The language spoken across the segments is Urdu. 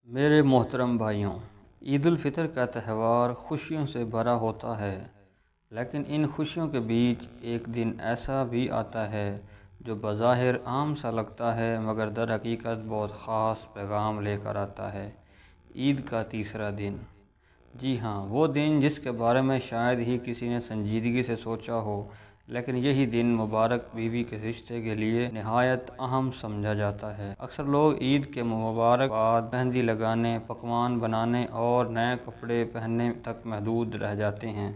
میرے محترم بھائیوں، عید الفطر کا تہوار خوشیوں سے بھرا ہوتا ہے، لیکن ان خوشیوں کے بیچ ایک دن ایسا بھی آتا ہے جو بظاہر عام سا لگتا ہے مگر در حقیقت بہت خاص پیغام لے کر آتا ہے۔ عید کا تیسرا دن، جی ہاں، وہ دن جس کے بارے میں شاید ہی کسی نے سنجیدگی سے سوچا ہو، لیکن یہی دن مبارک بیوی کے رشتے کے لیے نہایت اہم سمجھا جاتا ہے۔ اکثر لوگ عید کے مبارک بعد مہندی لگانے، پکوان بنانے اور نئے کپڑے پہننے تک محدود رہ جاتے ہیں،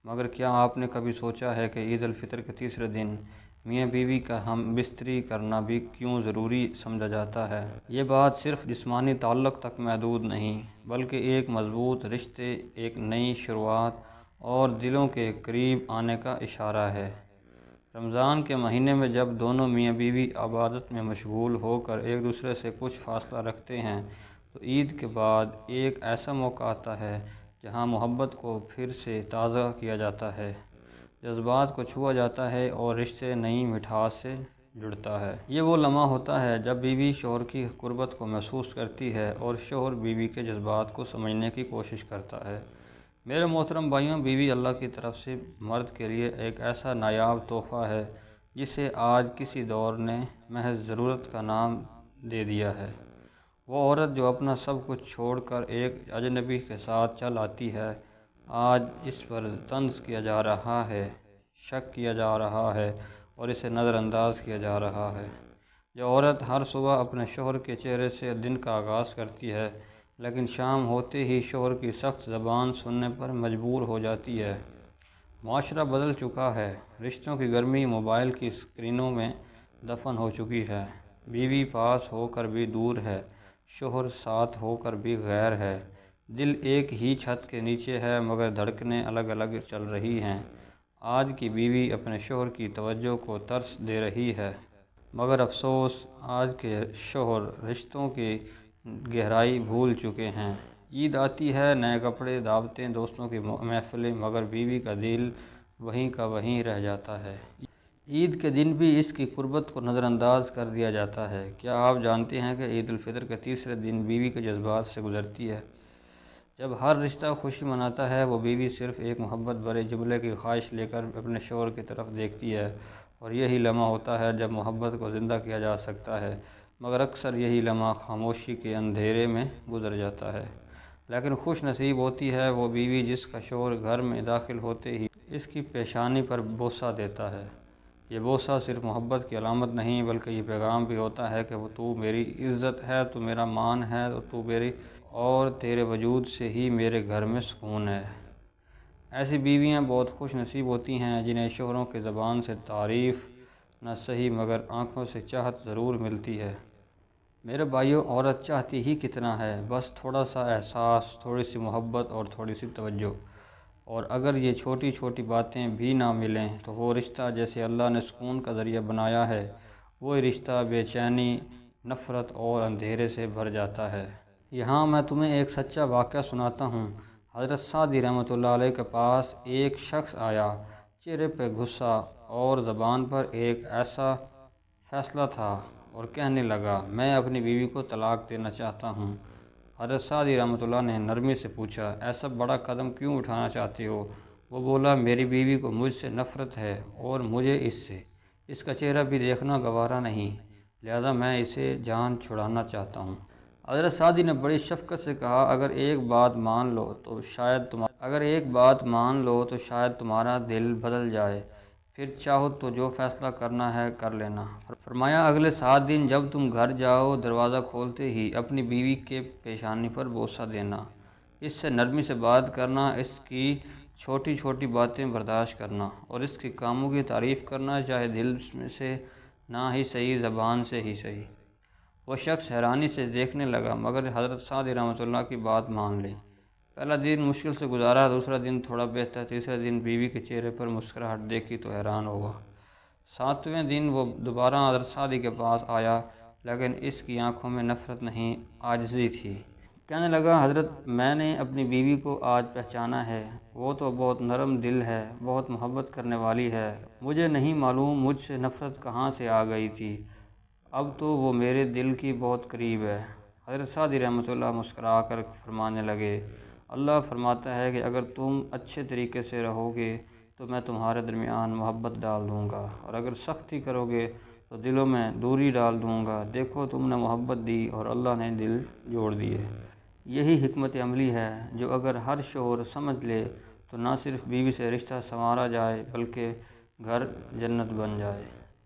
مگر کیا آپ نے کبھی سوچا ہے کہ عید الفطر کے تیسرے دن میاں بیوی کا ہم بستری کرنا بھی کیوں ضروری سمجھا جاتا ہے؟ یہ بات صرف جسمانی تعلق تک محدود نہیں، بلکہ ایک مضبوط رشتے، ایک نئی شروعات اور دلوں کے قریب آنے کا اشارہ ہے۔ رمضان کے مہینے میں جب دونوں میاں بیوی عبادت میں مشغول ہو کر ایک دوسرے سے کچھ فاصلہ رکھتے ہیں، تو عید کے بعد ایک ایسا موقع آتا ہے جہاں محبت کو پھر سے تازہ کیا جاتا ہے، جذبات کو چھوا جاتا ہے اور رشتے نئی مٹھاس سے جڑتا ہے۔ یہ وہ لمحہ ہوتا ہے جب بیوی شوہر کی قربت کو محسوس کرتی ہے اور شوہر بیوی کے جذبات کو سمجھنے کی کوشش کرتا ہے۔ میرے محترم بھائیوں، بیوی اللہ کی طرف سے مرد کے لیے ایک ایسا نایاب تحفہ ہے جسے آج کسی دور نے محض ضرورت کا نام دے دیا ہے۔ وہ عورت جو اپنا سب کچھ چھوڑ کر ایک اجنبی کے ساتھ چل آتی ہے، آج اس پر طنز کیا جا رہا ہے، شک کیا جا رہا ہے اور اسے نظر انداز کیا جا رہا ہے۔ جو عورت ہر صبح اپنے شوہر کے چہرے سے دن کا آغاز کرتی ہے، لیکن شام ہوتے ہی شوہر کی سخت زبان سننے پر مجبور ہو جاتی ہے۔ معاشرہ بدل چکا ہے، رشتوں کی گرمی موبائل کی اسکرینوں میں دفن ہو چکی ہے۔ بیوی پاس ہو کر بھی دور ہے، شوہر ساتھ ہو کر بھی غیر ہے، دل ایک ہی چھت کے نیچے ہے مگر دھڑکنیں الگ الگ چل رہی ہیں۔ آج کی بیوی اپنے شوہر کی توجہ کو ترس دے رہی ہے، مگر افسوس آج کے شوہر رشتوں کی گہرائی بھول چکے ہیں۔ عید آتی ہے، نئے کپڑے، دعوتیں، دوستوں کی محفلیں، مگر بیوی کا دل وہیں کا وہیں رہ جاتا ہے۔ عید کے دن بھی اس کی قربت کو نظر انداز کر دیا جاتا ہے۔ کیا آپ جانتے ہیں کہ عید الفطر کے تیسرے دن بیوی کے جذبات سے گزرتی ہے؟ جب ہر رشتہ خوشی مناتا ہے، وہ بیوی صرف ایک محبت بھرے جملے کی خواہش لے کر اپنے شوہر کی طرف دیکھتی ہے، اور یہی لمحہ ہوتا ہے جب محبت کو زندہ کیا جا سکتا ہے، مگر اکثر یہی لمحہ خاموشی کے اندھیرے میں گزر جاتا ہے۔ لیکن خوش نصیب ہوتی ہے وہ بیوی جس کا شوہر گھر میں داخل ہوتے ہی اس کی پیشانی پر بوسہ دیتا ہے۔ یہ بوسہ صرف محبت کی علامت نہیں، بلکہ یہ پیغام بھی ہوتا ہے کہ تو میری عزت ہے، تو میرا مان ہے، تو میری اور تیرے وجود سے ہی میرے گھر میں سکون ہے۔ ایسی بیویاں بہت خوش نصیب ہوتی ہیں جنہیں شوہروں کی زبان سے تعریف نہ سہی مگر آنکھوں سے چاہت ضرور ملتی ہے۔ میرے بھائیوں، عورت چاہتی ہی کتنا ہے، بس تھوڑا سا احساس، تھوڑی سی محبت اور تھوڑی سی توجہ، اور اگر یہ چھوٹی چھوٹی باتیں بھی نہ ملیں تو وہ رشتہ جسے اللہ نے سکون کا ذریعہ بنایا ہے، وہی رشتہ بے چینی، نفرت اور اندھیرے سے بھر جاتا ہے۔ یہاں میں تمہیں ایک سچا واقعہ سناتا ہوں۔ حضرت سعدی رحمۃ اللہ علیہ کے پاس ایک شخص آیا، چہرے پہ غصہ اور زبان پر ایک ایسا فیصلہ تھا، اور کہنے لگا، میں اپنی بیوی کو طلاق دینا چاہتا ہوں۔ حضرت سعدی رحمۃ اللہ نے نرمی سے پوچھا، ایسا بڑا قدم کیوں اٹھانا چاہتے ہو؟ وہ بولا، میری بیوی کو مجھ سے نفرت ہے اور مجھے اس کا چہرہ بھی دیکھنا گوارا نہیں، لہذا میں اسے جان چھڑانا چاہتا ہوں۔ حضرت سعدی نے بڑی شفقت سے کہا، اگر ایک بات مان لو تو شاید تمہارا دل بدل جائے، پھر چاہو تو جو فیصلہ کرنا ہے کر لینا۔ فرمایا، اگلے 7 دن جب تم گھر جاؤ، دروازہ کھولتے ہی اپنی بیوی کے پیشانی پر بوسہ دینا، اس سے نرمی سے بات کرنا، اس کی چھوٹی چھوٹی باتیں برداشت کرنا اور اس کے کاموں کی تعریف کرنا، چاہے دل سے نہ ہی صحیح، زبان سے ہی صحیح۔ وہ شخص حیرانی سے دیکھنے لگا، مگر حضرت سعدی رحمۃ اللہ کی بات مان لی۔ پہلا دن مشکل سے گزارا، دوسرا دن تھوڑا بہتر، تیسرے دن بیوی کے چہرے پر مسکراہٹ دیکھی تو حیران ہوگا۔ 7ویں دن وہ دوبارہ حضرت سعدی کے پاس آیا، لیکن اس کی آنکھوں میں نفرت نہیں، عاجزی تھی۔ کہنے لگا، حضرت، میں نے اپنی بیوی کو آج پہچانا ہے، وہ تو بہت نرم دل ہے، بہت محبت کرنے والی ہے، مجھے نہیں معلوم مجھ سے نفرت کہاں سے آ گئی تھی، اب تو وہ میرے دل کی بہت قریب ہے۔ حضرت سعدی رحمۃ اللہ مسکرا کر فرمانے لگے، اللہ فرماتا ہے کہ اگر تم اچھے طریقے سے رہو گے تو میں تمہارے درمیان محبت ڈال دوں گا، اور اگر سختی کرو گے تو دلوں میں دوری ڈال دوں گا۔ دیکھو تم نے محبت دی اور اللہ نے دل جوڑ دیے۔ یہی حکمت عملی ہے جو اگر ہر شوہر سمجھ لے تو نہ صرف بیوی سے رشتہ سنوارا جائے بلکہ گھر جنت بن جائے۔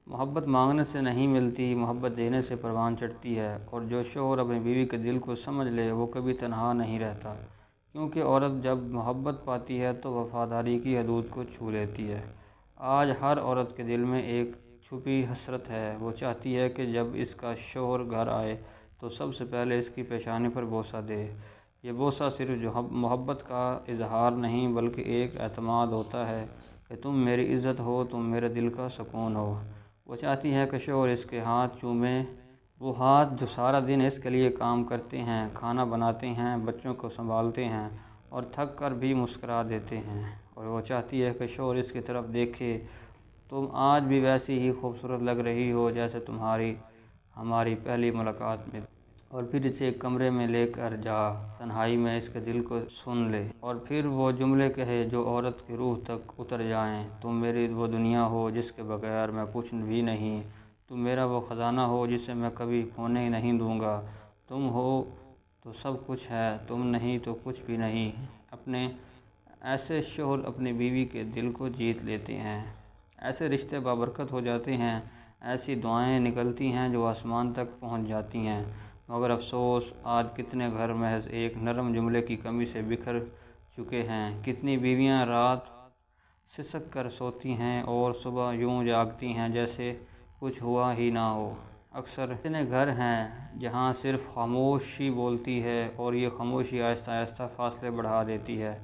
محبت مانگنے سے نہیں ملتی، محبت دینے سے پروان چڑھتی ہے، اور جو شوہر اپنی بیوی کے دل کو سمجھ لے وہ کبھی تنہا نہیں رہتا، کیونکہ عورت جب محبت پاتی ہے تو وفاداری کی حدود کو چھو لیتی ہے۔ آج ہر عورت کے دل میں ایک چھپی حسرت ہے، وہ چاہتی ہے کہ جب اس کا شوہر گھر آئے تو سب سے پہلے اس کی پیشانی پر بوسہ دے۔ یہ بوسہ صرف جو محبت کا اظہار نہیں بلکہ ایک اعتماد ہوتا ہے کہ تم میری عزت ہو، تم میرے دل کا سکون ہو۔ وہ چاہتی ہے کہ شوہر اس کے ہاتھ چومے، وہ ہاتھ جو سارا دن اس کے لیے کام کرتے ہیں، کھانا بناتے ہیں، بچوں کو سنبھالتے ہیں اور تھک کر بھی مسکرا دیتے ہیں، اور وہ چاہتی ہے کہ شوہر اس کی طرف دیکھے، تم آج بھی ویسی ہی خوبصورت لگ رہی ہو جیسے ہماری پہلی ملاقات میں، اور پھر اسے ایک کمرے میں لے کر جا، تنہائی میں اس کے دل کو سن لے، اور پھر وہ جملے کہے جو عورت کی روح تک اتر جائیں، تم میری وہ دنیا ہو جس کے بغیر میں کچھ بھی نہیں، تم میرا وہ خزانہ ہو جسے میں کبھی کھونے نہیں دوں گا، تم ہو تو سب کچھ ہے، تم نہیں تو کچھ بھی نہیں۔ ایسے شوہر اپنی بیوی کے دل کو جیت لیتے ہیں، ایسے رشتے بابرکت ہو جاتے ہیں، ایسی دعائیں نکلتی ہیں جو آسمان تک پہنچ جاتی ہیں۔ مگر افسوس، آج کتنے گھر محض ایک نرم جملے کی کمی سے بکھر چکے ہیں، کتنی بیویاں رات سسک کر سوتی ہیں اور صبح یوں جاگتی ہیں جیسے کچھ ہوا ہی نہ ہو۔ اکثر اتنے گھر ہیں جہاں صرف خاموشی بولتی ہے، اور یہ خاموشی آہستہ آہستہ فاصلے بڑھا دیتی ہے۔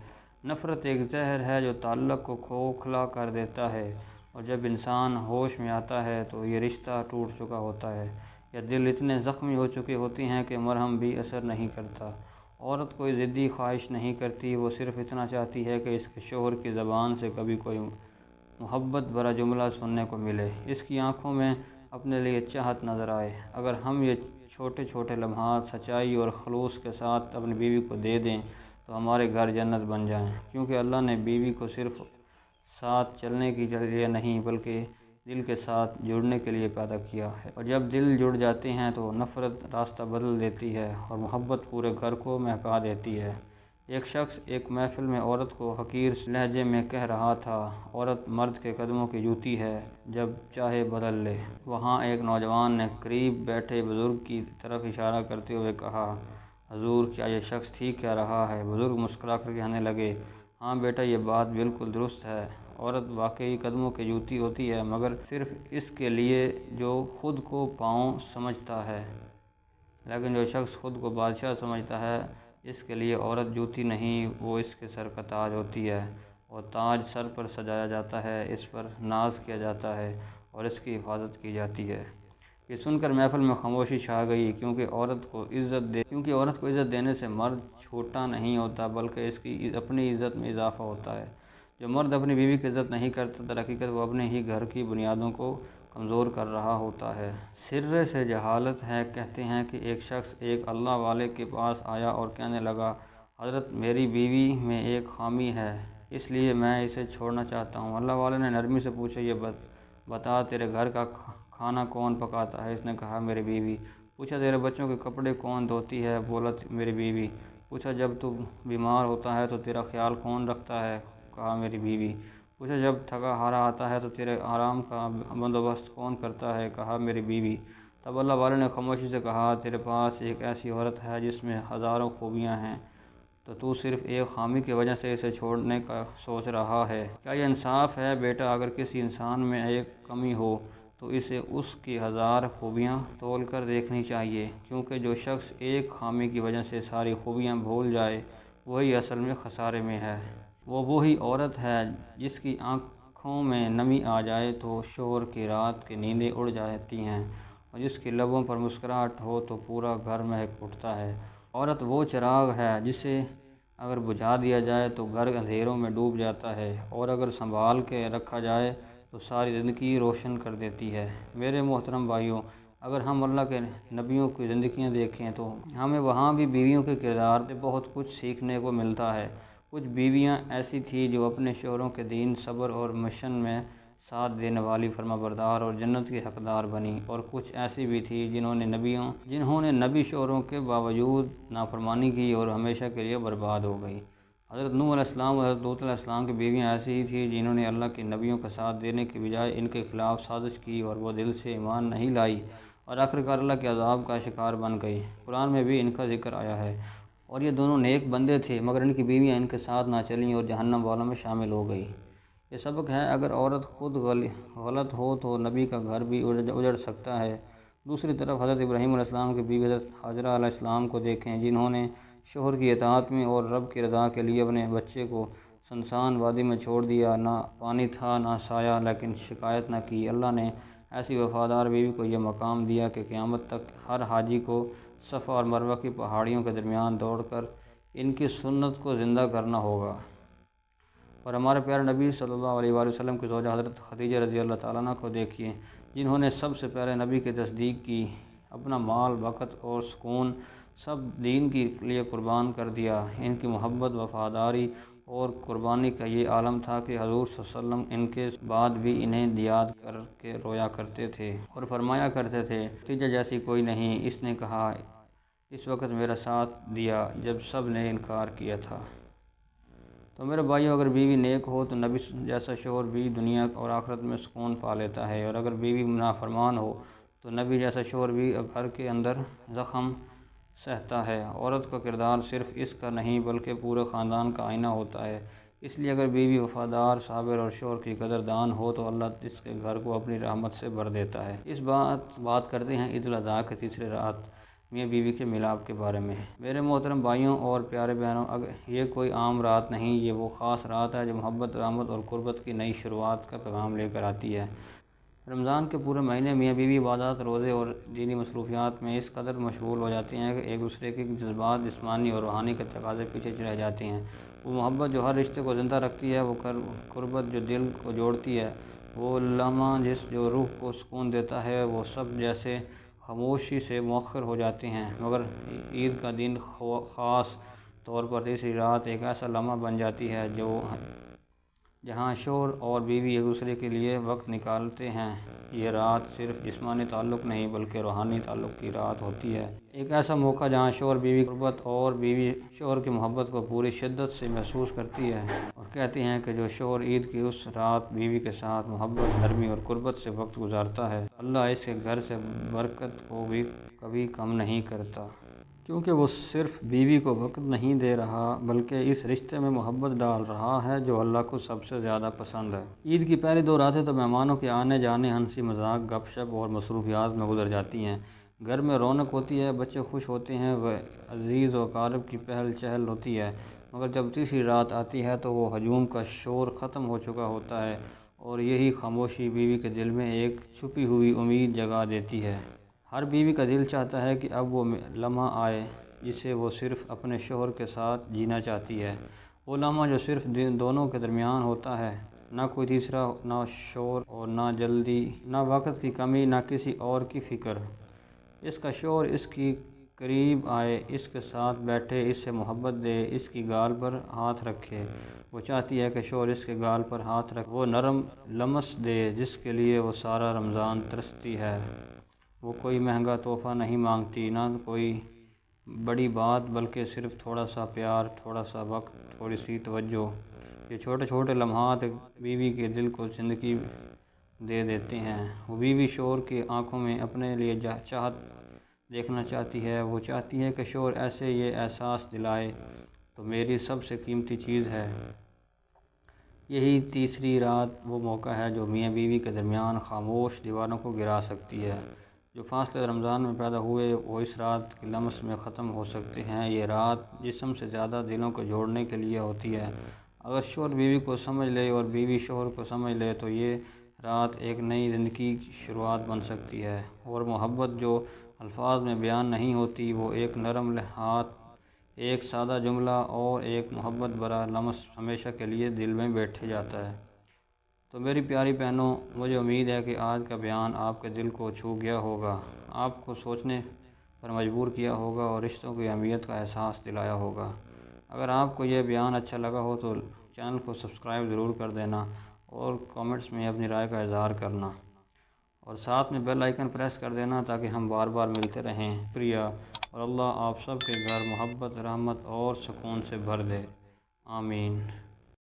نفرت ایک زہر ہے جو تعلق کو کھوکھلا کر دیتا ہے، اور جب انسان ہوش میں آتا ہے تو یہ رشتہ ٹوٹ چکا ہوتا ہے، یا دل اتنے زخمی ہو چکے ہوتے ہیں کہ مرہم بھی اثر نہیں کرتا۔ عورت کوئی ضدی خواہش نہیں کرتی، وہ صرف اتنا چاہتی ہے کہ اس کے شوہر کی زبان سے کبھی کوئی محبت بھرا جملہ سننے کو ملے، اس کی آنکھوں میں اپنے لیے چاہت نظر آئے۔ اگر ہم یہ چھوٹے چھوٹے لمحات سچائی اور خلوص کے ساتھ اپنی بیوی کو دے دیں تو ہمارے گھر جنت بن جائیں، کیونکہ اللہ نے بیوی کو صرف ساتھ چلنے کے لیے نہیں بلکہ دل کے ساتھ جڑنے کے لیے پیدا کیا ہے، اور جب دل جڑ جاتے ہیں تو نفرت راستہ بدل دیتی ہے اور محبت پورے گھر کو مہکا دیتی ہے۔ ایک شخص ایک محفل میں عورت کو حقیر لہجے میں کہہ رہا تھا، عورت مرد کے قدموں کی جوتی ہے، جب چاہے بدل لے۔ وہاں ایک نوجوان نے قریب بیٹھے بزرگ کی طرف اشارہ کرتے ہوئے کہا، حضور کیا یہ شخص ٹھیک کہہ رہا ہے؟ بزرگ مسکرا کر کہنے لگے، ہاں بیٹا، یہ بات بالکل درست ہے، عورت واقعی قدموں کی جوتی ہوتی ہے، مگر صرف اس کے لیے جو خود کو پاؤں سمجھتا ہے، لیکن جو شخص خود کو بادشاہ سمجھتا ہے، اس کے لیے عورت جوتی نہیں، وہ اس کے سر کا تاج ہوتی ہے، اور تاج سر پر سجایا جاتا ہے، اس پر ناز کیا جاتا ہے اور اس کی حفاظت کی جاتی ہے۔ یہ سن کر محفل میں خاموشی چھا گئی، کیونکہ عورت کو عزت دینے سے مرد چھوٹا نہیں ہوتا بلکہ اس کی اپنی عزت میں اضافہ ہوتا ہے۔ جو مرد اپنی بیوی کی عزت نہیں کرتا در حقیقت وہ اپنے ہی گھر کی بنیادوں کو کمزور کر رہا ہوتا ہے۔ سرے سے جہالت ہے۔ کہتے ہیں کہ ایک شخص ایک اللہ والے کے پاس آیا اور کہنے لگا، حضرت میری بیوی میں ایک خامی ہے، اس لیے میں اسے چھوڑنا چاہتا ہوں۔ اللہ والے نے نرمی سے پوچھا، یہ بتا تیرے گھر کا کھانا کون پکاتا ہے؟ اس نے کہا، میری بیوی۔ پوچھا، تیرے بچوں کے کپڑے کون دھوتی ہے؟ بولا، میری بیوی۔ پوچھا، جب تو بیمار ہوتا ہے تو تیرا خیال کون رکھتا ہے؟ کہا، میری بیوی۔ پوچھا، جب تھکا ہارا آتا ہے تو تیرے آرام کا بندوبست کون کرتا ہے؟ کہا، میری بیوی۔ تب اللہ والے نے خاموشی سے کہا، تیرے پاس ایک ایسی عورت ہے جس میں ہزاروں خوبیاں ہیں، تو صرف ایک خامی کی وجہ سے اسے چھوڑنے کا سوچ رہا ہے۔ کیا یہ انصاف ہے بیٹا؟ اگر کسی انسان میں ایک کمی ہو تو اسے اس کی ہزار خوبیاں تول کر دیکھنی چاہیے، کیونکہ جو شخص ایک خامی کی وجہ سے ساری خوبیاں بھول جائے وہی اصل میں خسارے میں ہے۔ وہی عورت ہے جس کی آنکھوں میں نمی آ جائے تو شوہر کی رات کی نیندیں اڑ جاتی ہیں، اور جس کی لبوں پر مسکراہٹ ہو تو پورا گھر مہک اٹھتا ہے۔ عورت وہ چراغ ہے جسے اگر بجھا دیا جائے تو گھر اندھیروں میں ڈوب جاتا ہے، اور اگر سنبھال کے رکھا جائے تو ساری زندگی روشن کر دیتی ہے۔ میرے محترم بھائیوں، اگر ہم اللہ کے نبیوں کی زندگیاں دیکھیں تو ہمیں وہاں بھی بیویوں کے کردار سے بہت کچھ سیکھنے کو ملتا ہے۔ کچھ بیویاں ایسی تھیں جو اپنے شوہروں کے دین، صبر اور مشن میں ساتھ دینے والی، فرما بردار اور جنت کی حقدار بنی، اور کچھ ایسی بھی تھیں جنہوں نے نبی شوہروں کے باوجود نافرمانی کی اور ہمیشہ کے لیے برباد ہو گئی۔ حضرت نوح علیہ السلام اور حضرت لوط علیہ السلام کی بیویاں ایسی ہی تھیں جنہوں نے اللہ کے نبیوں کا ساتھ دینے کے بجائے ان کے خلاف سازش کی اور وہ دل سے ایمان نہیں لائی اور آخرکار اللہ کے عذاب کا شکار بن گئی۔ قرآن میں بھی ان کا ذکر آیا ہے، اور یہ دونوں نیک بندے تھے، مگر ان کی بیویاں ان کے ساتھ نہ چلیں اور جہنم والوں میں شامل ہو گئی۔ یہ سبق ہے، اگر عورت خود غلط ہو تو نبی کا گھر بھی اجڑ سکتا ہے۔ دوسری طرف حضرت ابراہیم علیہ السلام کی بیوی حضرت حاجرہ علیہ السلام کو دیکھیں، جنہوں نے شوہر کی اطاعت میں اور رب کی رضا کے لیے اپنے بچے کو سنسان وادی میں چھوڑ دیا۔ نہ پانی تھا نہ سایہ، لیکن شکایت نہ کی۔ اللہ نے ایسی وفادار بیوی کو یہ مقام دیا کہ قیامت تک ہر حاجی کو صفا اور مروہ کی پہاڑیوں کے درمیان دوڑ کر ان کی سنت کو زندہ کرنا ہوگا۔ اور ہمارے پیارے نبی صلی اللہ علیہ وآلہ وسلم کی زوجہ حضرت خدیجہ رضی اللہ تعالیٰ عنہ کو دیکھیے، جنہوں نے سب سے پہلے نبی کی تصدیق کی، اپنا مال، وقت اور سکون سب دین کے لیے قربان کر دیا۔ ان کی محبت، وفاداری اور قربانی کا یہ عالم تھا کہ حضور صلی اللہ علیہ وسلم ان کے بعد بھی انہیں یاد کر کے رویا کرتے تھے اور فرمایا کرتے تھے، خدیجہ جیسی کوئی نہیں۔ اس نے کہا، اس وقت میرا ساتھ دیا جب سب نے انکار کیا تھا۔ تو میرے بھائیو، اگر بیوی نیک ہو تو نبی جیسا شوہر بھی دنیا اور آخرت میں سکون پا لیتا ہے، اور اگر بیوی نافرمان ہو تو نبی جیسا شوہر بھی گھر کے اندر زخم سہتا ہے۔ عورت کا کردار صرف اس کا نہیں بلکہ پورے خاندان کا آئینہ ہوتا ہے۔ اس لیے اگر بیوی وفادار، صابر اور شوہر کی قدردان ہو تو اللہ اس کے گھر کو اپنی رحمت سے بھر دیتا ہے۔ اس بات کرتے ہیں عید الاضحیٰ کی تیسری رات، میاں بیوی کے ملاپ کے بارے میں۔ میرے محترم بھائیوں اور پیارے بہنوں، یہ کوئی عام رات نہیں، یہ وہ خاص رات ہے جو محبت، رحمت اور قربت کی نئی شروعات کا پیغام لے کر آتی ہے۔ رمضان کے پورے مہینے میاں بیوی عبادات، روزے اور دینی مصروفیات میں اس قدر مشغول ہو جاتے ہیں کہ ایک دوسرے کے جذبات، جسمانی اور روحانی کے تقاضے پیچھے رہ جاتے ہیں۔ وہ محبت جو ہر رشتے کو زندہ رکھتی ہے، وہ قربت جو دل کو جوڑتی ہے، وہ لمحہ جو روح کو سکون دیتا ہے، وہ سب جیسے خاموشی سے مؤخر ہو جاتے ہیں۔ مگر عید کا دن، خاص طور پر تیسری رات، ایک ایسا لمحہ بن جاتی ہے جہاں شوہر اور بیوی ایک دوسرے کے لیے وقت نکالتے ہیں۔ یہ رات صرف جسمانی تعلق نہیں بلکہ روحانی تعلق کی رات ہوتی ہے۔ ایک ایسا موقع جہاں شوہر بیوی کی قربت اور بیوی شوہر کی محبت کو پوری شدت سے محسوس کرتی ہے، اور کہتے ہیں کہ جو شوہر عید کی اس رات بیوی کے ساتھ محبت، نرمی اور قربت سے وقت گزارتا ہے، اللہ اس کے گھر سے برکت کو بھی کبھی کم نہیں کرتا، کیونکہ وہ صرف بیوی کو وقت نہیں دے رہا بلکہ اس رشتے میں محبت ڈال رہا ہے جو اللہ کو سب سے زیادہ پسند ہے۔ عید کی پہلی 2 راتیں تو مہمانوں کے آنے جانے، ہنسی مذاق، گپ شپ اور مصروفیات میں گزر جاتی ہیں۔ گھر میں رونق ہوتی ہے، بچے خوش ہوتے ہیں، عزیز و اقارب کی پہل چہل ہوتی ہے۔ مگر جب تیسری رات آتی ہے تو وہ ہجوم کا شور ختم ہو چکا ہوتا ہے، اور یہی خاموشی بیوی کے دل میں ایک چھپی ہوئی امید جگا دیتی ہے۔ ہر بیوی کا دل چاہتا ہے کہ اب وہ لمحہ آئے جسے وہ صرف اپنے شوہر کے ساتھ جینا چاہتی ہے، وہ لمحہ جو صرف دونوں کے درمیان ہوتا ہے، نہ کوئی تیسرا، نہ شور اور نہ جلدی، نہ وقت کی کمی، نہ کسی اور کی فکر۔ اس کا شوہر اس کی قریب آئے، اس کے ساتھ بیٹھے، اس سے محبت دے، اس کی گال پر ہاتھ رکھے۔ وہ چاہتی ہے کہ شوہر اس کے گال پر ہاتھ رکھے، وہ نرم لمس دے جس کے لیے وہ سارا رمضان ترستی ہے۔ وہ کوئی مہنگا تحفہ نہیں مانگتی، نہ کوئی بڑی بات، بلکہ صرف تھوڑا سا پیار، تھوڑا سا وقت، تھوڑی سی توجہ۔ یہ چھوٹے چھوٹے لمحات ایک بیوی کے دل کو زندگی دے دیتے ہیں۔ وہ بیوی شوہر کی آنکھوں میں اپنے لیے چاہت دیکھنا چاہتی ہے، وہ چاہتی ہے کہ شوہر ایسے یہ احساس دلائے، تو میری سب سے قیمتی چیز ہے۔ یہی تیسری رات وہ موقع ہے جو میاں بیوی کے درمیان خاموش دیواروں کو گرا سکتی ہے۔ جو فاصلے رمضان میں پیدا ہوئے وہ اس رات کے لمس میں ختم ہو سکتے ہیں۔ یہ رات جسم سے زیادہ دلوں کو جوڑنے کے لیے ہوتی ہے۔ اگر شوہر بیوی کو سمجھ لے اور بیوی شوہر کو سمجھ لے تو یہ رات ایک نئی زندگی کی شروعات بن سکتی ہے، اور محبت جو الفاظ میں بیان نہیں ہوتی، وہ ایک نرم ہاتھ، ایک سادہ جملہ اور ایک محبت بھرا لمس ہمیشہ کے لیے دل میں بیٹھ جاتا ہے۔ تو میری پیاری بہنوں، مجھے امید ہے کہ آج کا بیان آپ کے دل کو چھو گیا ہوگا، آپ کو سوچنے پر مجبور کیا ہوگا اور رشتوں کی اہمیت کا احساس دلایا ہوگا۔ اگر آپ کو یہ بیان اچھا لگا ہو تو چینل کو سبسکرائب ضرور کر دینا اور کامنٹس میں اپنی رائے کا اظہار کرنا، اور ساتھ میں بیل آئیکن پریس کر دینا تاکہ ہم بار بار ملتے رہیں۔ شکریہ، اور اللہ آپ سب کے گھر محبت، رحمت اور سکون سے بھر دے، آمین۔